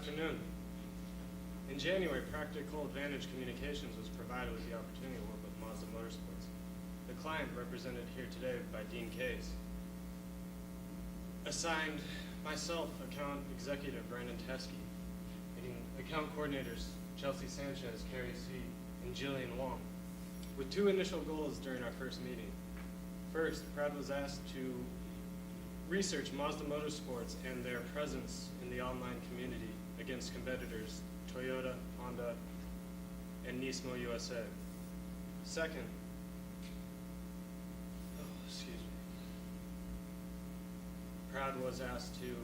afternoon. In January, Practical Advantage Communications was provided with the opportunity to work with Mazda Motorsports. The client, represented here today by Dean Case, assigned myself, account executive Brandon Teskey, and account coordinators Chelsea Sanchez, Carrie C., and Jillian Wong, with two initial goals during our first meeting. First, Pratt was asked to research Mazda Motorsports and their presence in the online community against competitors Toyota, Honda, and Nismo USA. Second, Pratt was asked to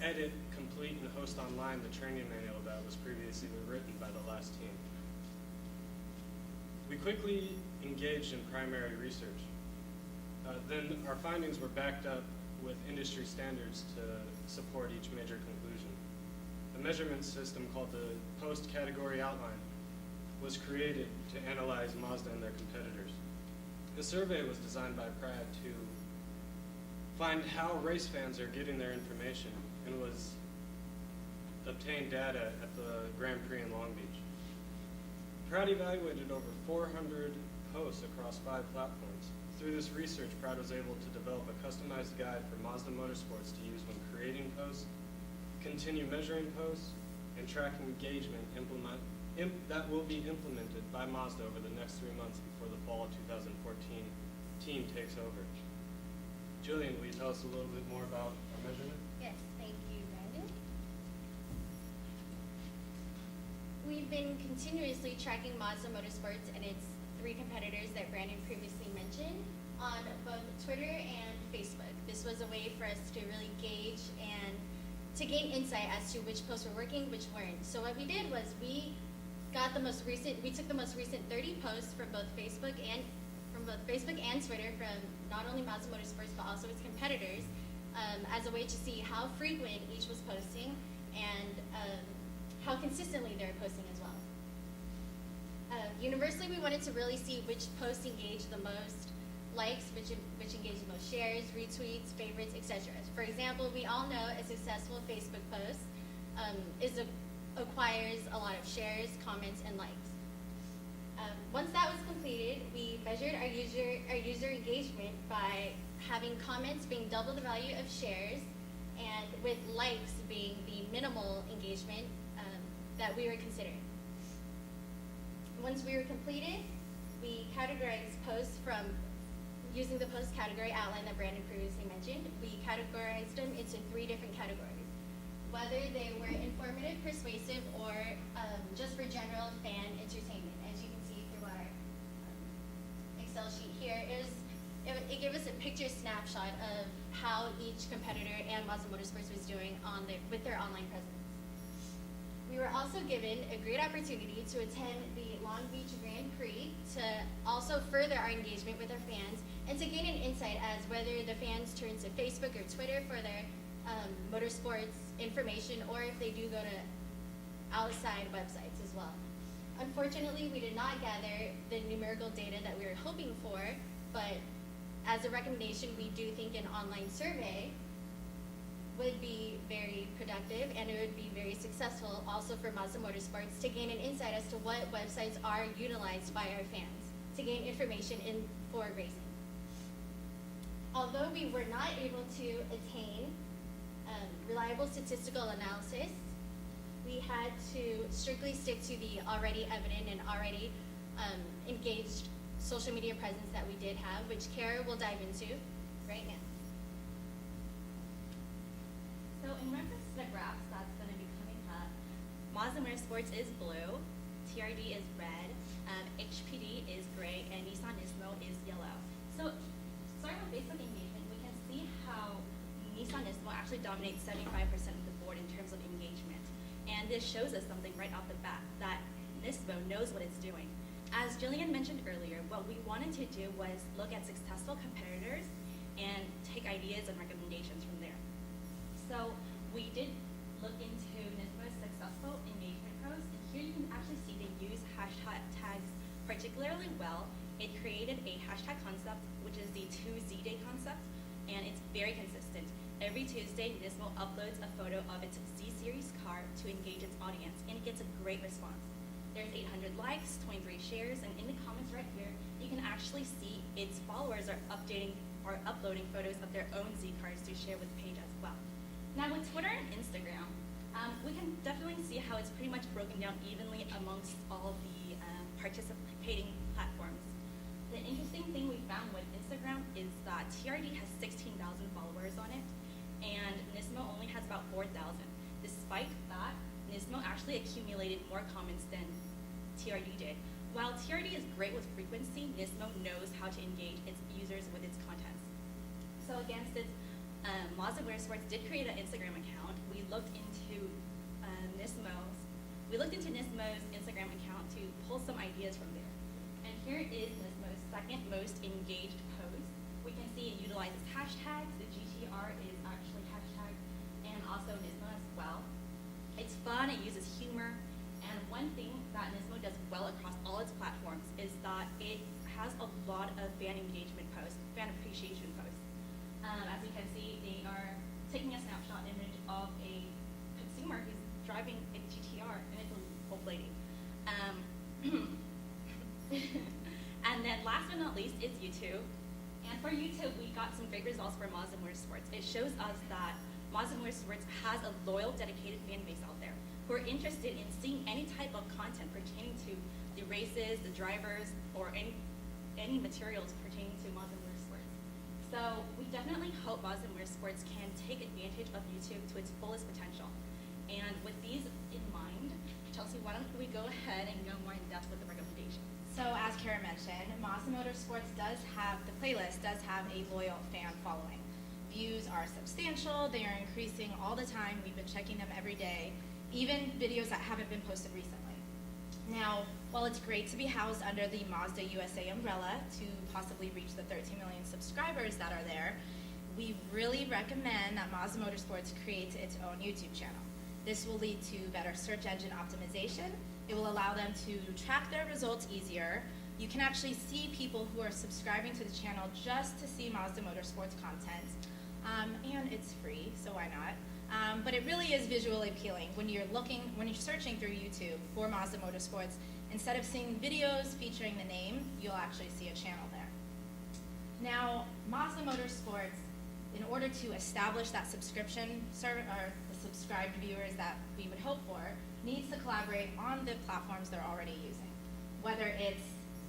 edit, complete, and host online the training manual that was previously written by the last team. We quickly engaged in primary research. Then our findings were backed up with industry standards to support each major conclusion. A measurement system called the post-category outline was created to analyze Mazda and their competitors. The survey was designed by Pratt to find how race fans are getting their information and was obtained data at the Grand Prix in Long Beach. Pratt evaluated over 400 posts across 5 platforms. Through this research, Pratt was able to develop a customized guide for Mazda Motorsports to use when creating posts, continue measuring posts, and track engagement that will be implemented by Mazda over the next 3 months before the fall of 2014 team takes over. Jillian, will you tell us a little bit more about our measurement? Yes, thank you, Brandon. We've been continuously tracking Mazda Motorsports and its 3 competitors that Brandon previously mentioned on both Twitter and Facebook. This was a way for us to really gauge and to gain insight as to which posts were working, which weren't. So what we did was we took the most recent 30 posts from both Facebook and Twitter from not only Mazda Motorsports but also its competitors as a way to see how frequent each was posting and how consistently they were posting as well. Universally, we wanted to really see which posts engaged the most likes, which engaged the most shares, retweets, favorites, etc. For example, we all know a successful Facebook post acquires a lot of shares, comments, and likes. Once that was completed, we measured our user engagement by having comments being double the value of shares, and with likes being the minimal engagement that we were considering. Once we were completed, we categorized posts from using the post category outline that Brandon previously mentioned. We categorized them into 3 different categories, whether they were informative, persuasive, or just for general fan entertainment. As you can see through our Excel sheet here, it gave us a picture snapshot of how each competitor and Mazda Motorsports was doing with their online presence. We were also given a great opportunity to attend the Long Beach Grand Prix to also further our engagement with our fans and to gain an insight as whether the fans turn to Facebook or Twitter for their motorsports information, or if they do go to outside websites as well. Unfortunately, we did not gather the numerical data that we were hoping for, but as a recommendation, we do think an online survey would be very productive, and it would be very successful also for Mazda Motorsports to gain an insight as to what websites are utilized by our fans to gain information for racing. Although we were not able to attain reliable statistical analysis, we had to strictly stick to the already evident and already engaged social media presence that we did have, which Kara will dive into right now. So in reference to the graphs that's going to be coming up, Mazda Motorsports is blue, TRD is red, HPD is gray, and Nissan Nismo is yellow. So starting with Facebook engagement, we can see how Nissan Nismo actually dominates 75% of the board in terms of engagement. And this shows us something right off the bat, that Nismo knows what it's doing. As Jillian mentioned earlier, what we wanted to do was look at successful competitors and take ideas and recommendations from there. So we did look into Nismo's successful engagement posts, and here you can actually see they use hashtags particularly well. It created a hashtag concept, which is the 2Z Day concept, and it's very consistent. every Tuesday, Nismo uploads a photo of its Z-Series car to engage its audience, and it gets a great response. There's 800 likes, 23 shares, and in the comments right here, you can actually see its followers are uploading photos of their own Z cars to share with the page as well. Now with Twitter and Instagram, we can definitely see how it's pretty much broken down evenly amongst all the participating platforms. The interesting thing we found with Instagram is that TRD has 16,000 followers on it, and Nismo only has about 4,000. Despite that, Nismo actually accumulated more comments than TRD did. While TRD is great with frequency, Nismo knows how to engage its users with its contents. So against it, Mazda Motorsports did create an Instagram account. We looked into Nismo's Instagram account to pull some ideas from there. And here is Nismo's second most engaged post. We can see it utilizes hashtags. The GTR is actually hashtagged, and also Nismo as well. It's fun, it uses humor, and one thing that Nismo does well across all its platforms is that it has a lot of fan engagement posts, fan appreciation posts. As you can see, they are taking a snapshot image of a consumer who's driving a GTR, and it's a old lady. And then last but not least is YouTube. And for YouTube, we got some great results for Mazda Motorsports. It shows us that Mazda Motorsports has a loyal, dedicated fan base out there who are interested in seeing any type of content pertaining to the races, the drivers, or any materials pertaining to Mazda Motorsports. So we definitely hope Mazda Motorsports can take advantage of YouTube to its fullest potential. And with these in mind, Chelsea, why don't we go ahead and go more in depth with the recommendations? So as Kara mentioned, Mazda Motorsports the playlist does have a loyal fan following. Views are substantial, they are increasing all the time, we've been checking them every day, even videos that haven't been posted recently. Now, while it's great to be housed under the Mazda USA umbrella to possibly reach the 13 million subscribers that are there, we really recommend that Mazda Motorsports creates its own YouTube channel. This will lead to better search engine optimization. It will allow them to track their results easier. You can actually see people who are subscribing to the channel just to see Mazda Motorsports content. And it's free, so why not? But it really is visually appealing. When you're searching through YouTube for Mazda Motorsports, instead of seeing videos featuring the name, you'll actually see a channel there. Now, Mazda Motorsports, in order to establish that subscription or the subscribed viewers that we would hope for, needs to collaborate on the platforms they're already using. Whether it's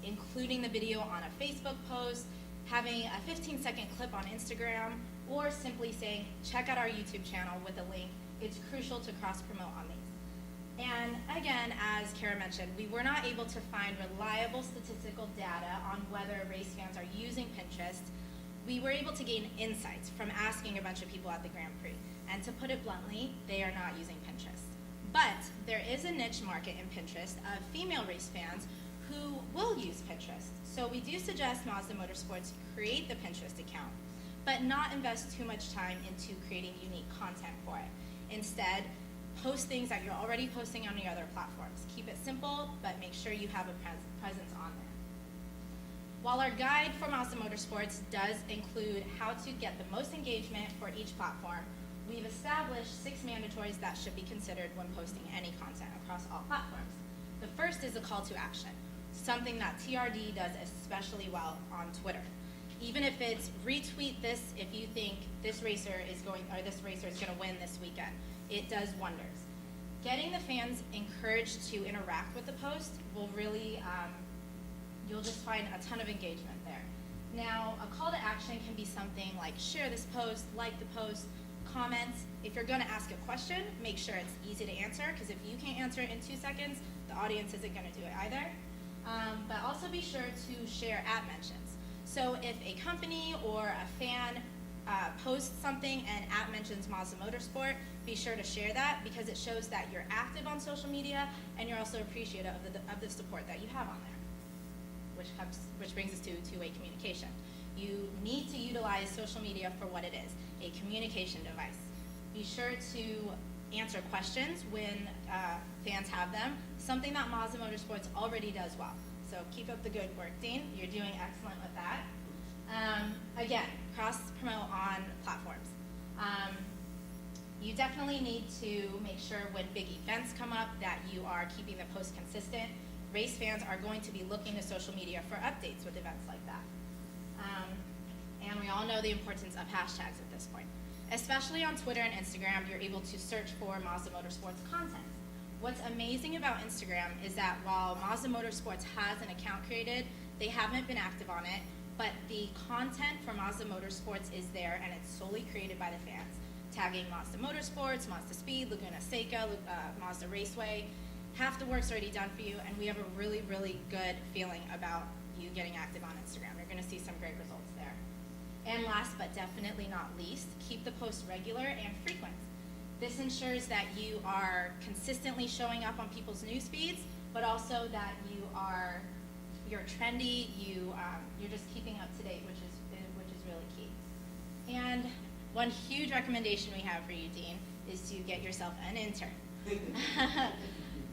including the video on a Facebook post, having a 15-second clip on Instagram, or simply saying, check out our YouTube channel with a link, it's crucial to cross-promote on these. And again, as Kara mentioned, we were not able to find reliable statistical data on whether race fans are using Pinterest. We were able to gain insights from asking a bunch of people at the Grand Prix. And to put it bluntly, they are not using Pinterest. But there is a niche market in Pinterest of female race fans who will use Pinterest. So we do suggest Mazda Motorsports create the Pinterest account, but not invest too much time into creating unique content for it. Instead, post things that you're already posting on the other platforms. Keep it simple, but make sure you have a presence on there. While our guide for Mazda Motorsports does include how to get the most engagement for each platform, we've established 6 mandatories that should be considered when posting any content across all platforms. The first is a call to action, something that TRD does especially well on Twitter. Even if it's retweet this if you think this racer is going to win this weekend, it does wonders. Getting the fans encouraged to interact with the post will really, you'll just find a ton of engagement there. Now, a call to action can be something like share this post, like the post, comment. If you're going to ask a question, make sure it's easy to answer, because if you can't answer it in 2 seconds, the audience isn't going to do it either. But also be sure to share at mentions. So if a company or a fan posts something and at mentions Mazda Motorsport, be sure to share that, because it shows that you're active on social media and you're also appreciative of the support that you have on there, which brings us to two-way communication. You need to utilize social media for what it is, a communication device. Be sure to answer questions when fans have them, something that Mazda Motorsports already does well. So keep up the good work, Dean. You're doing excellent with that. Again, cross-promote on platforms. You definitely need to make sure when big events come up that you are keeping the post consistent. Race fans are going to be looking to social media for updates with events like that. And we all know the importance of hashtags at this point. Especially on Twitter and Instagram, you're able to search for Mazda Motorsports content. What's amazing about Instagram is that while Mazda Motorsports has an account created, they haven't been active on it, but the content for Mazda Motorsports is there, and it's solely created by the fans. Tagging Mazda Motorsports, Mazda Speed, Laguna Seca, Mazda Raceway. Half the work's already done for you, and we have a really, really good feeling about you getting active on Instagram. You're gonna see some great results there. And last but definitely not least, keep the posts regular and frequent. This ensures that you are consistently showing up on people's news feeds, but also that you're trendy, you're just keeping up to date, which is really key. And one huge recommendation we have for you, Dean, is to get yourself an intern.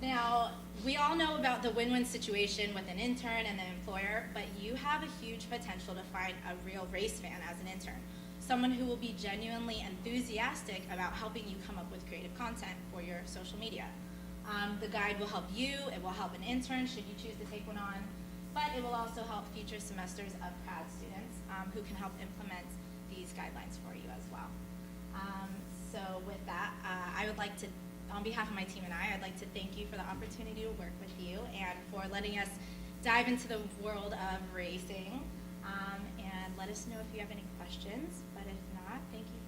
Now, we all know about the win-win situation with an intern and the employer, but you have a huge potential to find a real race fan as an intern. Someone who will be genuinely enthusiastic about helping you come up with creative content for your social media. The guide will help you, it will help an intern should you choose to take one on, but it will also help future semesters of grad students who can help implement these guidelines for you as well. So with that, I would like to, on behalf of my team and I'd like to thank you for the opportunity to work with you and for letting us dive into the world of racing. And let us know if you have any questions, but if not, thank you